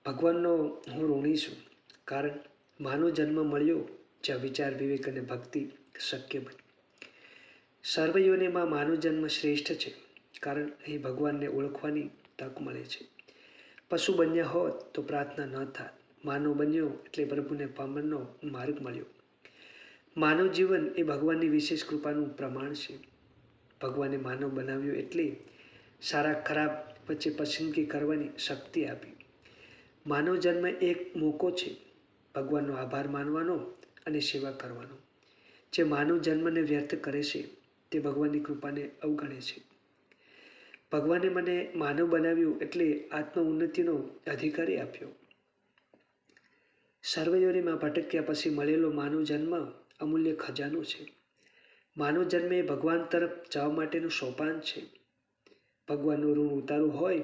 ભગવાનનો હું ઋણી છું, કારણ માનવ જન્મ મળ્યો જ્યાં વિચાર, વિવેક અને ભક્તિ શક્ય બની. સર્વયોનિમાં માનવ જન્મ શ્રેષ્ઠ છે, કારણ અહીં ભગવાનને ઓળખવાની તક મળે છે. પશુ બન્યા હોત તો પ્રાર્થના ન થાત. માનવ બન્યો એટલે પ્રભુને પામવાનો માર્ગ મળ્યો. માનવ જીવન એ ભગવાનની વિશેષ કૃપાનું પ્રમાણ છે. ભગવાને માનવ બનાવ્યો એટલે સારા ખરાબ વચ્ચે પસંદગી કરવાની શક્તિ આપી. માનવ જન્મ એક મોકો છે ભગવાનનો આભાર માનવાનો અને સેવા કરવાનો. જે માનવ જન્મને વ્યર્થ કરે છે તે ભગવાનની કૃપાને અવગણે છે. ભગવાને મને માનવ બનાવ્યું એટલે આત્મ ઉન્નતિનો અધિકારી આપ્યો. સર્વયોનિમાં ભટક્યા પછી મળેલો માનવ જન્મ અમૂલ્ય ખજાનો છે. માનવ જન્મ એ ભગવાન તરફ જવા માટેનું સોપાન છે. ભગવાનનું ઋણ ઉતારવું હોય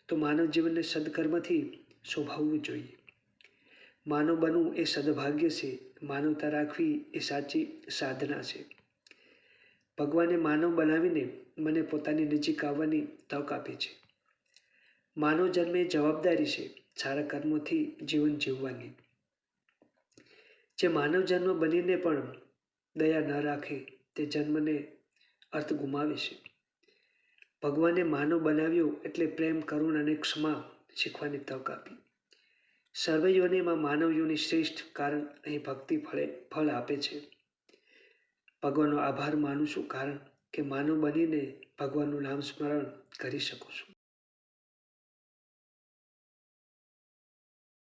તો માનવ જીવનને સદકર્મથી શોભાવવું જોઈએ. માનવ બનવું એ સદભાગ્ય છે. માનવતા રાખવી એ સાચી સાધના છે. ભગવાને માનવ બનાવીને મને પોતાની નજીક આવવાની તક આપી છે. માનવ જન્મ એ જવાબદારી છે સારા કર્મોથી જીવન જીવવાની. જે માનવ જન્મ બનીને પણ દયા ન રાખે તે જન્મને અર્થ ગુમાવે છે. ભગવાને માનવ બનાવ્યો એટલે પ્રેમ, કરુણા અને ક્ષમા શીખવાની તક આપી. સર્વયોનિમાં માનવ યોનિ શ્રેષ્ઠ, કારણ અહીં ભક્તિ ફળ આપે છે. ભગવાનનો આભાર માનું છું, કારણ કે માનવ બનીને ભગવાનનું નામ સ્મરણ કરી શકું છું.